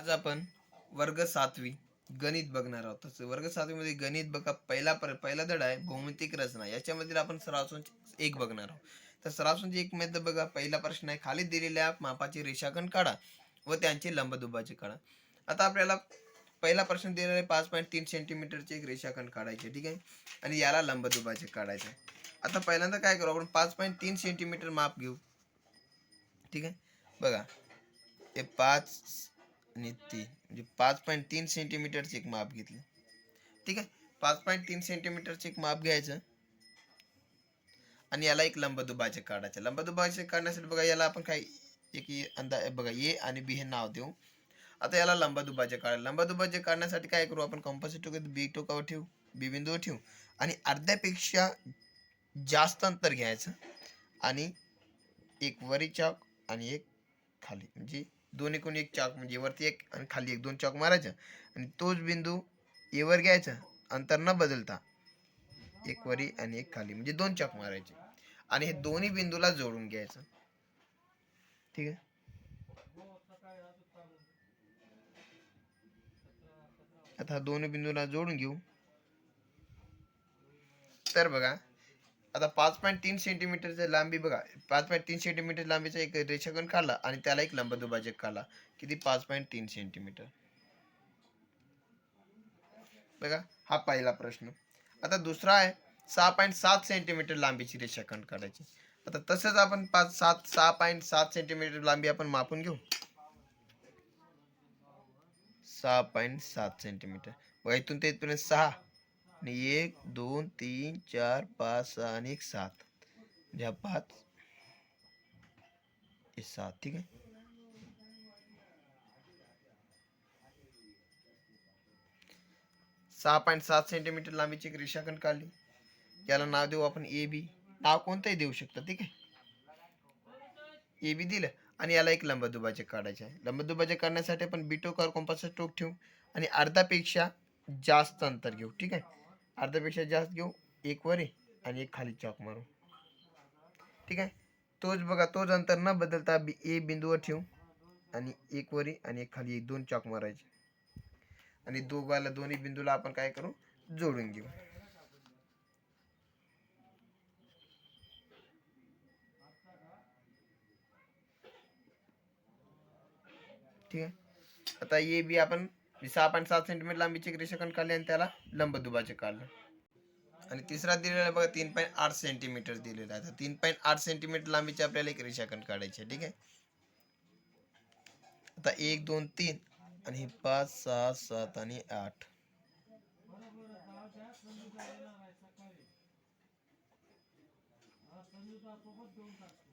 आज आपण वर्ग 7वी गणित बघणार आहोत. तसं वर्ग 7वी मध्ये गणित बघा पहिला धडा आहे भौमितिक रचना. याच्यामधील आपण सराव संच 1 बघणार आहोत. तर सराव संच 1 मध्ये बघा पहिला प्रश्न आहे खाली दिलेल्या मापाचे रेषाखंड काढा व त्यांचे लंबदुभाजक काढा. आता आपल्याला पहिला प्रश्न दिलेला आहे 5.3 सेंटीमीटरचे एक रेषाखंड काढायचे, ठीक आहे, आणि याला लंबदुभाजक काढायचे. आता पहिल्यांदा काय करू आपण 5.3 सेंटीमीटर माप घेऊ, ठीक आहे. बघा हे 5 आणि 3 म्हणजे 5.3 सेंटीमीटरचे एक माप घेतलं, ठीक आहे. 5.3 सेंटीमीटरचे एक माप घ्यायचं आणि याला एक लंबदुभाजक काढायचं. लंबदुभाजक काढण्यासाठी बघा याला आपण काय एक अंदाज बघा ए आणि बी हे नाव देऊ. आता याला लंबदुभाजक काढायला लंबदुभाजक काढण्यासाठी काय करू आपण कंपास टोकात बी टोकावर ठेवू, बी बिंदूवर ठेवू आणि अर्ध्यापेक्षा जास्त अंतर घ्यायचं आणि एक वरी चॉक आणि एक खाली, म्हणजे दोन्ही कोणी एक चॉक, म्हणजे वरती एक आणि खाली एक, दोन चॉक मारायचं आणि तोच बिंदू एवर घ्यायचा, अंतर न बदलता एक वरी आणि एक खाली, म्हणजे दोन चॉक मारायचे आणि हे दोन्ही बिंदूला जोडून घ्यायचं, ठीक आहे. आता दोन्ही बिंदूला जोडून घेऊ. तर बघा आता 5.3 सेंटीमीटरची लांबी बघा, 5.3 सेंटीमीटर लांबीचा एक रेषाखंड काढला आणि त्याला एक लंबदुभाजक काढला, किती 5.3 सेंटीमीटर. बघा हा पहिला प्रश्न. आता दुसरा आहे 6.7 सेंटीमीटर लांबीची रेषाखंड काढायची. आता तसंच आपण 6.7 सेंटीमीटर लांबी आपण मापून घेऊ. 6.7 सेंटीमीटर बघा, इथून ते इथपर्यंत 6 आणि 1 2 3 4 5 6 आणि 1 7, म्हणजे हा 5 हे 7, ठीक आहे. सहा पॉईंट 7 सेंटीमीटर लांबीची एक रेषाखंड काढली. याला नाव देऊ आपण ए बी. नाव कोणतंही देऊ शकता, ठीक आहे. ए बी दिलं आणि याला एक लंबदुभाजक काढायचे आहे. लंबदुभाजक काढण्यासाठी आपण बी टोकावर कंपासचा टोक ठेवू आणि अर्ध्यापेक्षा जास्त अंतर घेऊ, ठीक आहे. अर्ध्यापेक्षा जास्त घेऊ, एक वरी आणि एक खाली चॉक मारू, ठीक आहे. तोच बघा तोच अंतर न बदलता ए बिंदूवर ठेवू आणि एक वरी आणि एक खाली, एक दोन चॉक मारायचे आणि दोन्ही बिंदूला आपण काय करू जोडून घेऊ, ठीक आहे. आता ए बी आपण 6.7 सेंटीमीटर लांबीचे एक रेषाखंड काढले आणि त्याला लंबदुभाजक काढलं. आणि तिसरा दिलेला आहे बघा 3.8 सेंटीमीटर दिलेला आहे. 3.8 सेंटीमीटर लांबीचे आपल्याला एक रेषाखंड काढायचे, ठीक आहे. आता 1 2 3 आणि 5 6 7 आणि 8,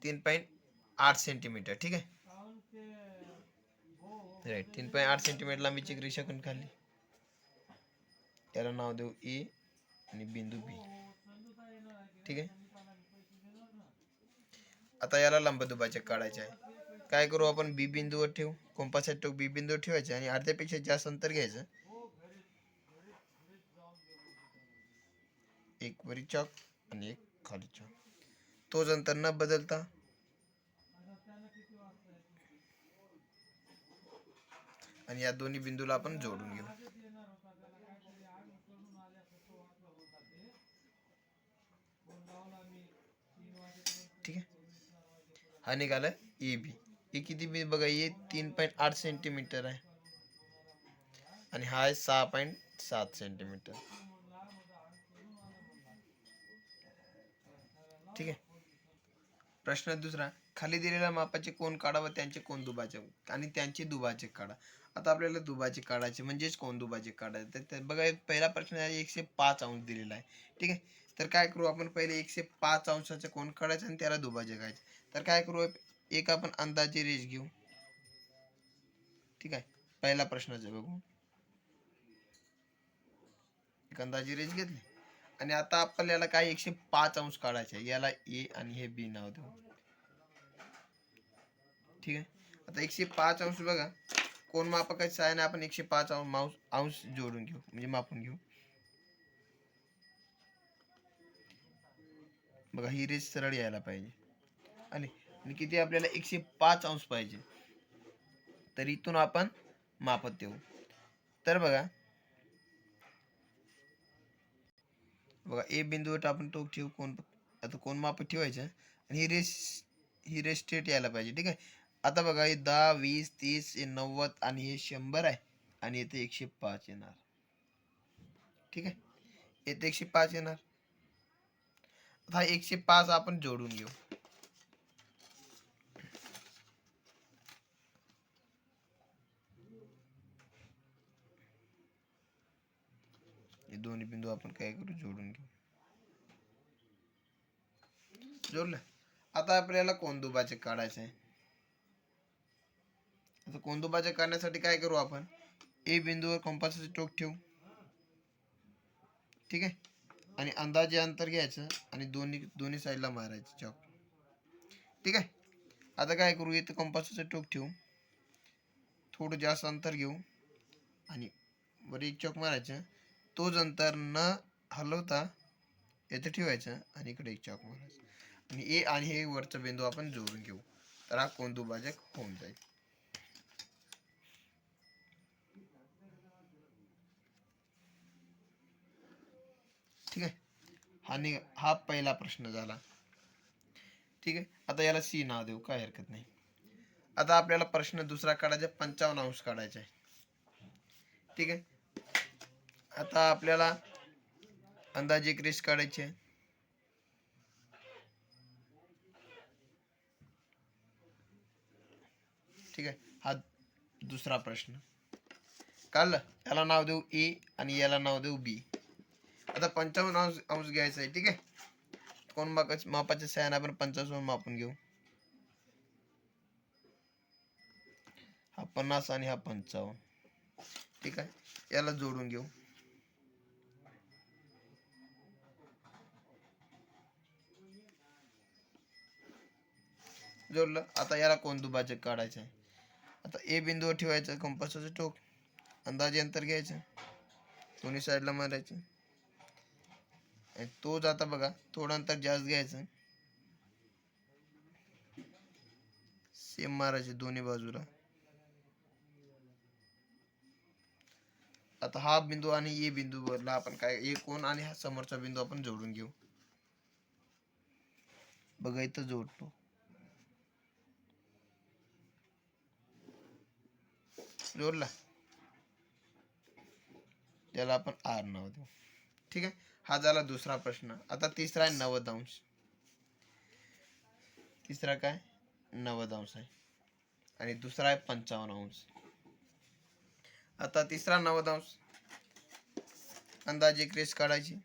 3.8 सेंटीमीटर, ठीक आहे. राईट, 3.8 सेंटीमीटर लांबीची एक रेषाखंड काढली. त्याला नाव देऊ ए आणि बिंदू बी, ठीक आहे. आता याला लंबदुभाजक काढायचे आहे. काय करू आपण बी बिंदूवर ठेवू, कंपासचा टोक बी बिंदूवर ठेवायचे आणि अर्ध्यापेक्षा जास्त अंतर घ्यायचं, एक वरी चॉक आणि एक खाली चॉक, तोच अंतर न बदलता आणि या दोन्ही बिंदूला आपण जोडून घेऊ, ठीक आहे. हा निघाला ए बी. हे किती बी बघा, हे 3.8 सेंटीमीटर आहे आणि हा आहे 6.7 सेंटीमीटर, ठीक आहे. प्रश्न दुसरा खाली दिलेल्या मापाचे कोन काढा व त्यांचे कोन दुभाजक आणि त्यांचे दुभाजक काढा. आता आपल्याला दुभाजक काढायचे म्हणजेच कोन दुभाजक काढायचे. तर बघा पहिला प्रश्न आहे 105 अंश दिलेला आहे, ठीक आहे. तर काय करू आपण पहिले 105 अंशाचे कोन काढायचे आणि त्याला दुभाजक करायचे. तर काय करू एक आपण अंदाजे रेष घेऊ, ठीक आहे. पहिला प्रश्नाचं बघू, एक अंदाजे रेष घेतली आणि आता आपल्याला काय 105 अंश काढायचे, याला ए आणि हे बी नाव देऊ, ठीक आहे. आता 105 अंश बघा कोण मापकाच्या सहाय्याने आपण 105 अंश जोडून घेऊ, म्हणजे मापून घेऊ. बघा ही रेष सरळ यायला पाहिजे आणि किती आपल्याला 105 अंश पाहिजे. तर इथून आपण माप ठेवू. तर बघा ए बिंदूवर आपण टोक ठेवू. आता कोण माप ठेवायचं आणि ही रेस स्ट्रेट यायला पाहिजे. ठीक आहे. आता बघा हे 10, 20, 30, 90 आणि हे 100 आहे आणि इथे 105 येणार. ठीक आहे. इथे 105 येणार. आता 105 आपण जोडून घेऊ. हे दोन्ही बिंदू आपण काय करू, जोडून घेऊ. जोडलं. आता आपल्याला कोनदुभाजक काढायचं आहे. आता कोनदुभाजक काढण्यासाठी काय करू आपण, ए बिंदूवर कंपासाचे टोक ठेवू. ठीक आहे. आणि अंदाजे अंतर घ्यायचं आणि दोन्ही साईडला मारायचं चॉक. ठीक आहे. आता काय करू, इथं कंपासाचं टोक ठेवू, थोडं जास्त अंतर घेऊ आणि वर एक चॉक मारायचं. तोच अंतर न हलवता इथं ठेवायचं आणि इकडे एक चॉक मारायचं आणि ए आणि हे वरचा बिंदू आपण जोडून घेऊ. तर हा कोनदुभाजक होऊन जाईल. ठीक आहे. हा पहिला प्रश्न झाला. ठीक आहे. आता याला सी नाव देऊ, काय हरकत नाही. आता आपल्याला प्रश्न दुसरा काढायचा, 55 अंश काढायचा आहे. ठीक आहे. आता आपल्याला अंदाजे एक रेष काढायची आहे. ठीक आहे. हा दुसरा प्रश्न काढलं. याला नाव देऊ ए आणि याला नाव देऊ बी. आता 55 अंश घ्यायचा आहे. ठीक आहे. कोण मापाच्या सहाय्याने आपण 55 मापून घेऊ. हा 50 आणि हा 55. ठीक आहे. याला जोडून घेऊ. जोडलं. आता याला कोनदुभाजक काढायचं आहे. आता ए बिंदूवर ठेवायचं कंपासाचं टोक, अंदाजे अंतर घ्यायचं, दोन्ही साईडला मारायचं आणि तो जाता बघा थोडं अंतर जास्त घ्यायचं, सेम मारायचे दोन्ही बाजूला. आता हा बिंदू आणि ए बिंदू वरला आपण काय, ए कोण आणि हा समोरचा बिंदू आपण जोडून घेऊ. बघा इथं जोडतो. जोडला. त्याला आपण आर नाव देऊ. ठीक आहे. हा झाला दुसरा प्रश्न. आता तिसरा आहे 90 अंश. तिसरा काय 90 अंश आहे आणि दुसरा आहे 55 अंश. आता तिसरा 90 अंश, अंदाजे एक रेष काढायची.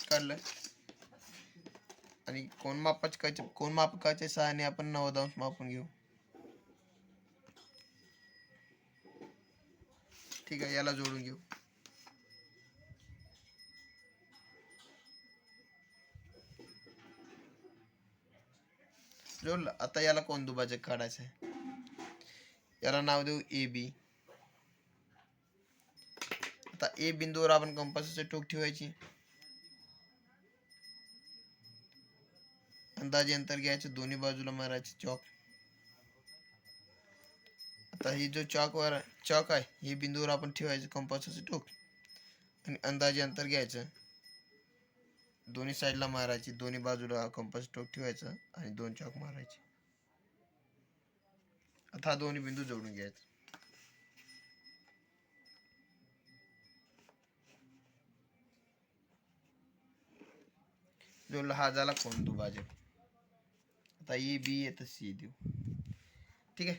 काढलं आणि कोण मापकाच्या सहाय्याने आपण 90 अंश मापून घेऊ. ठीक आहे. याला जोडून घेऊ. जोडलं. आता याला कोनदुभाजक काढायचं आहे. याला नाव देऊ ए बी. आता ए बिंदूवर आपण कंपासाचे टोक ठेवायची, अंदाजे अंतर घ्यायचं, दोन्ही बाजूला मारायचे चॉक. आता ही जो चॉक आहे हे बिंदूवर आपण ठेवायचं कंपासाचे टोक आणि अंदाजे अंतर घ्यायचं, दोन्ही साईडला मारायची, दोन्ही बाजूला कंपास टोक ठेवायचं आणि दोन चॉक मारायचे. आता हा दोन्ही बिंदू जोडून घ्यायचे. जोडला. हा झाला कोनदुभाजक. आता ए बी येतं सी देऊ. ठीक आहे.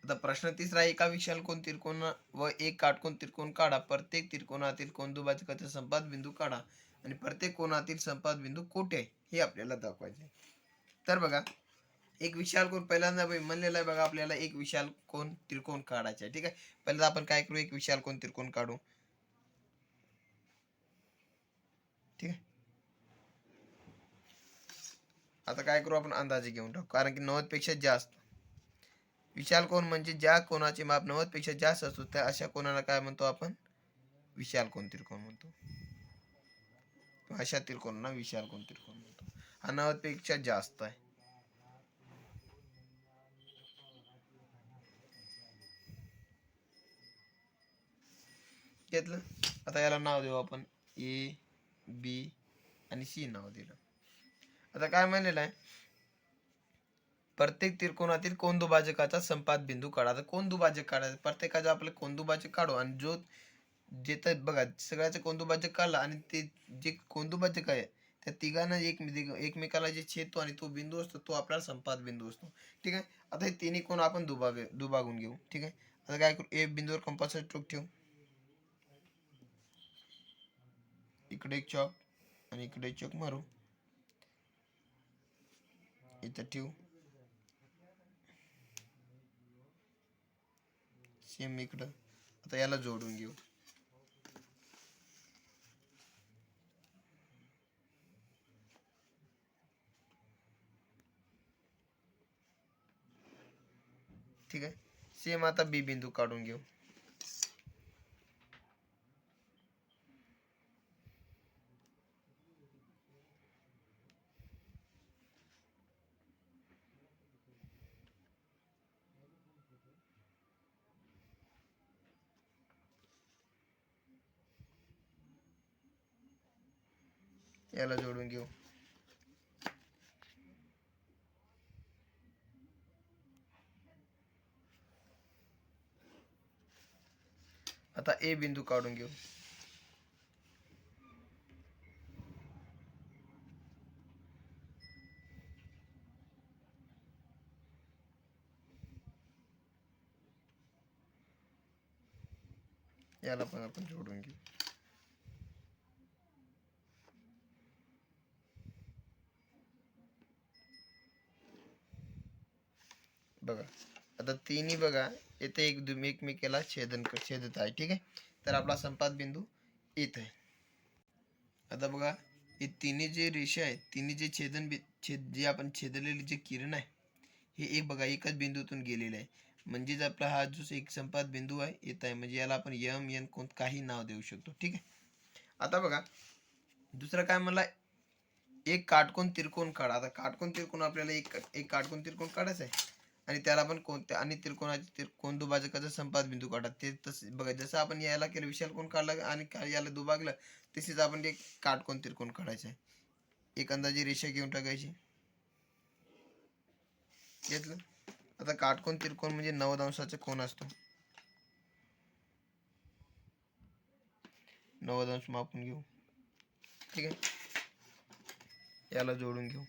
आता प्रश्न तिसरा, एका विशाल कोन त्रिकोण व एक काटकोन त्रिकोण काढा. प्रत्येक त्रिकोणातील कोनदुभाजकाचा संपात बिंदू काढा आणि प्रत्येक कोणातील संपात बिंदू कोठे आहे हे आपल्याला दाखवायचे. तर बघा एक विशाल कोन पहिल्यांदा म्हणलेला आहे बघा, आपल्याला एक विशाल कोन त्रिकोण काढायचा आहे. ठीक आहे. पहिल्यांदा आपण काय करू, एक विशाल कोन त्रिकोण काढू. ठीक आहे. आता काय करू, आपण अंदाजे घेऊन टाकू, कारण की 90 पेक्षा जास्त. विशाल कोन म्हणजे ज्या कोणाचे माप 90 पेक्षा जास्त असतो त्या अशा कोणाला काय म्हणतो आपण, विशाल कोन त्रिकोण म्हणतो. अशा त्रिकोणांना विशाल कोन त्रिकोण म्हणतो. हा 90 पेक्षा जास्त आहे. घेतलं. आता याला नाव देऊ आपण ए बी आणि सी नाव दिलं. आता काय म्हणलेलं आहे, प्रत्येक त्रिकोणातील कोनदुभाजकाचा संपात बिंदू काढा. आता कोनदुभाजक काढायचं, प्रत्येकाचा आपले कोनदुभाजक काढू आणि जो जे तर बघा सगळ्याचे कोनदुभाजक काढला आणि ते जे कोनदुभाजक आहे त्या तिघांना एकमेकाला जे छेदतो आणि तो बिंदू असतो तो आपला संपात बिंदू असतो. ठीक आहे. आता हे तिन्ही कोण आपण दुभागून घेऊ. ठीक आहे. आता काय करू, ए बिंदूवर कंपास स्ट्रोक ठेवू, इकडे एक चॉक आणि इकडे चॉक मारू, इथं ठेवू, सेम इकडं. आता याला जोडून घेऊ. ठीक आहे. सेम आता बी बिंदू काढून घेऊ. याला जोडून घेऊ. आता ए बिंदू काढून घेऊ. याला पण आपण जोडून घेऊ. बघा आता तिन्ही बघा येथे एकमेकाला छेदत आहे. ठीक आहे. तर आपला संपात बिंदू येत आहे. आता बघा हे तिन्ही जे रेषा आहेत, तिन्ही जे जे आपण छेदलेले जे किरण आहे हे एक बघा एकाच बिंदूतून गेलेले आहे. म्हणजेच आपला हा जो एक संपात बिंदू आहे येत आहे. म्हणजे याला आपण यम एन काही नाव देऊ शकतो. ठीक आहे. आता बघा दुसरं काय म्हणला, एक काटकोन त्रिकोण काढा. आता काटकोन त्रिकोण आपल्याला एक काटकोन त्रिकोण काढायचा आहे आणि त्याला आपण कोणत्या आणि त्रिकोणाचे कोनदुभाजकाचा संपात बिंदू काढा. ते तसं बघा जसं आपण याला केलं विशाल कोण काढला आणि याला दुभागलं तसेच आपण एक काटकोन त्रिकोण काढायचं आहे. एक अंदाजी रेषा घेऊन टाकायची. घेतलं. आता काटकोन त्रिकोण म्हणजे 90 अंशाचा कोन असतो. 90 अंश मापून घेऊ. ठीक आहे. याला जोडून घेऊ.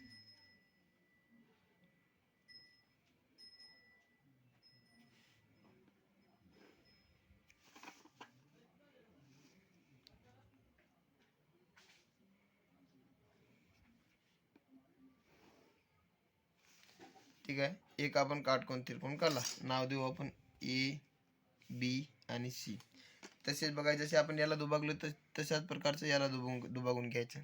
ठीक आहे. एक आपण काटकोन त्रिकोण काढला. नाव देऊ आपण ए बी आणि सी. तसेच बघा जसे आपण याला दुभागलो तशाच प्रकारचं याला दुभागून घ्यायचं.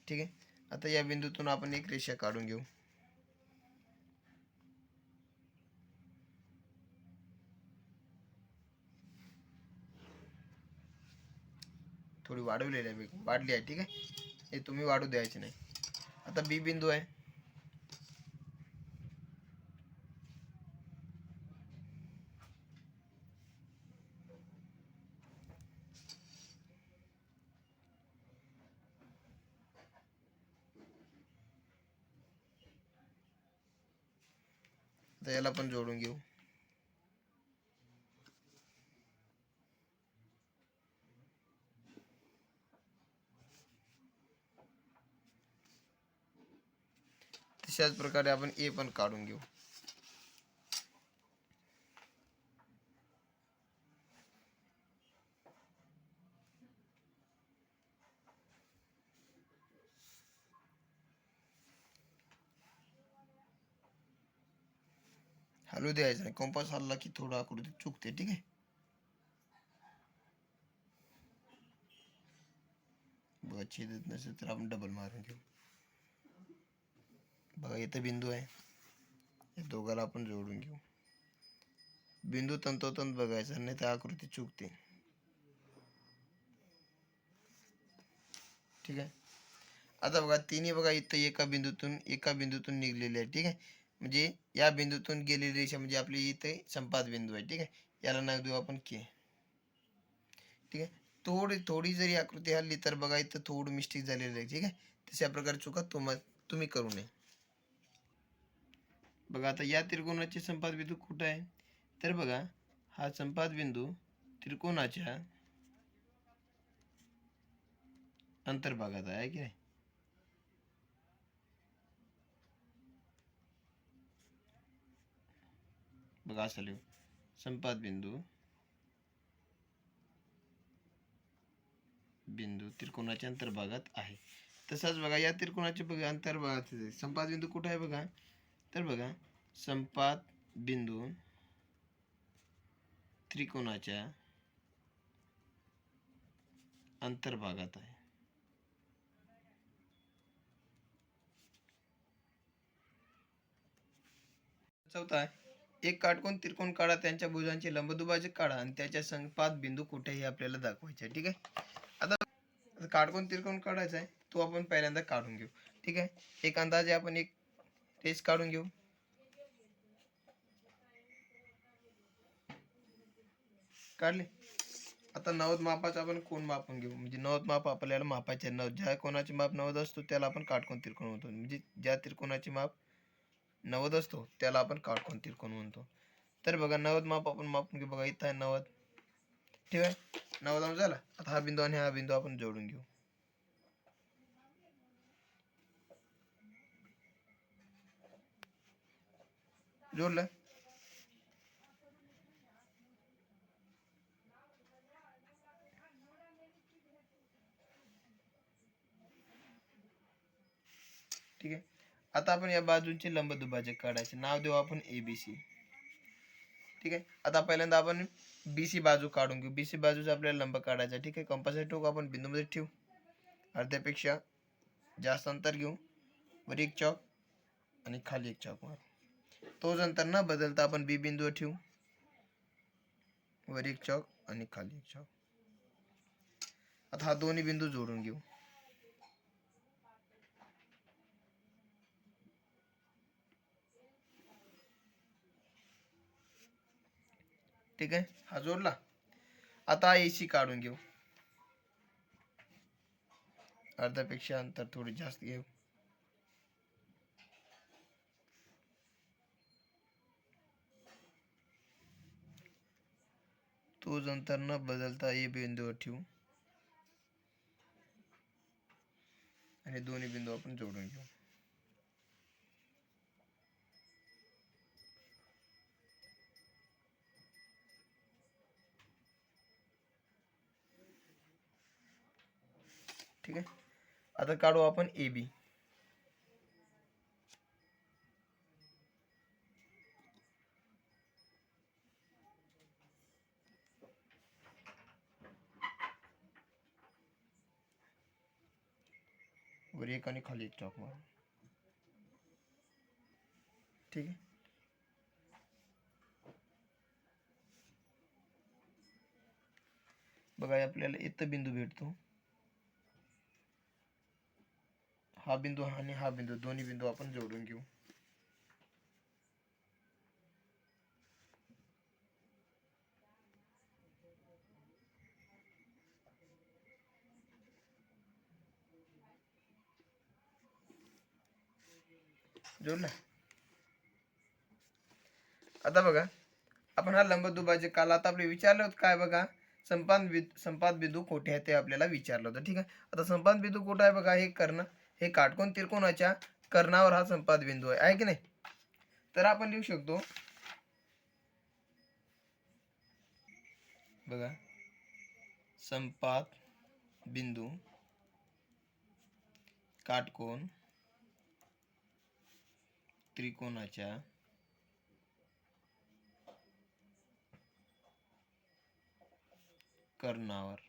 ठीक आहे. आता या बिंदूतून आपण एक रेषा काढून घेऊ. थोडी वाढवलेली आहे, वाढली आहे. ठीक आहे. हे तुम्ही वाढू द्यायचे नाही. आता बी बिंदू आहे. आता याला पण जोडून घेऊ. तशाच प्रकारे आपण ए पण काढून घेऊ. हलू द्यायचं नाही. कंपास हलला की थोडं आकृती चुकते. ठीक आहे. बघा छेदत नसेल तर आपण डबल मारून घेऊ. बघा इथं बिंदू आहे, या दोघाला आपण जोडून घेऊ. बिंदू तंतोतंत बघायचा नाही तर आकृती चुकते. ठीक आहे. आता बघा तिन्ही बघा इथं एका बिंदूतून निघलेले आहे, ठीक आहे. म्हणजे या बिंदूतून गेलेली रेषा म्हणजे आपली इथे संपात बिंदू आहे, ठीक आहे. याला नाव देऊ आपण के, ठीक आहे. थोडी थोडी जरी आकृती हल्ली तर बघा इथं थोडं मिस्टेक झालेलं आहे, ठीक आहे. तशा प्रकारे चुका तुम्ही करू नये. बघा आता या त्रिकोणाचे संपात बिंदू कुठं आहे, तर बघा हा संपात बिंदू त्रिकोणाच्या अंतर्भागात आहे की नाही. बघा असं लिहू, संपात बिंदू त्रिकोणाच्या अंतर्भागात आहे. तसाच बघा या त्रिकोणाच्या बघा अंतर्भागात संपात बिंदू कुठे आहे बघा, तर बघा संपात बिंदू त्रिकोणाच्या अंतर्भागात आहे. चौथा आहे, एक काटकोन त्रिकोण काढा, त्यांच्या भुजांचे लंबदुभाजक काढा आणि त्याच्या संपात बिंदू कुठे हे आपल्याला दाखवायचे आहे, ठीक आहे. आता काटकोन त्रिकोण काढायचा आहे, तो आपण पहिल्यांदा काढून घेऊ, ठीक आहे. एक अंदाजे आपण एक रेष काढून घेऊ. काढले. आता 90 मापाचा आपण कोण मापून घेऊ, म्हणजे 90 माप आपल्याला मापायचे आहे. ज्या कोणाचे माप 90 असतो त्याला आपण काटकोन त्रिकोण म्हणतो, म्हणजे ज्या त्रिकोणाचे माप 90 असतो त्याला आपण काटकोन त्रिकोण म्हणतो. तर बघा 90 माप आपण मापून घेऊ. बघा इथं आहे 90, ठीक आहे. 90 झाला. आता हा बिंदू आणि हा बिंदू आपण जोडून घेऊ. जोडलं. ठीक आहे. आता आपण या बाजूचे लंब दुभाजक काढायचे, नाव देऊ आपण ABC, ठीक आहे. आता पहिल्यांदा आपण BC बाजू काढून घेऊ. BC बाजूचा आपल्याला लंब काढायचा, ठीक आहे. कंपासचे टोक आपण बिंदूमध्ये ठेवू, अर्ध्यापेक्षा जास्त अंतर घेऊ, वर एक चौक आणि खाली एक चौक मारू. तोच अंतर न बदलता आपण B बिंदूवर ठेवू, वर एक चौक आणि खाली एक चौक. आता हा दोन्ही बिंदू जोडून घेऊ. ठीक आहे, हा जोडला. आता AC काढून घेऊ, अर्ध्यापेक्षा अंतर थोडी जास्त घेऊ. तोच अंतर न बदलता A बिंदूवर ठेवू आणि दोन्ही बिंदू आपण जोडून घेऊ. ठीक आहे. आता काढू आपण AB. वर एक आणि खाली एक चौक मारू, ठीक आहे. बघा आपल्याला इथं बिंदू भेटतो, हा बिंदू आणि हा बिंदू, दोन्ही बिंदू आपण जोडून घेऊ. जोडला. आता बघा आपण हा लंब दुभाजक काल आता आपले विचारलं होतं काय बघा, संपात बिंदू कोठे आहे ते आपल्याला विचारलं होतं, ठीक आहे. आता संपात बिंदू कुठे आहे बघा, हे कर्ण, हे काटकोन त्रिकोणाच्या कर्णावर हा संपात बिंदू आहे की नाही. तर आपण लिहू शकतो बघा, संपात बिंदू काटकोन त्रिकोणाच्या कर्णावर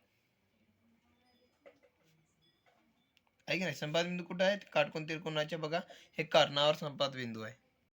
आहे की नाही. संपात बिंदू कुठे आहे, काटकोन त्रिकोणाच्या बघा हे कर्णावर संपात बिंदू आहे.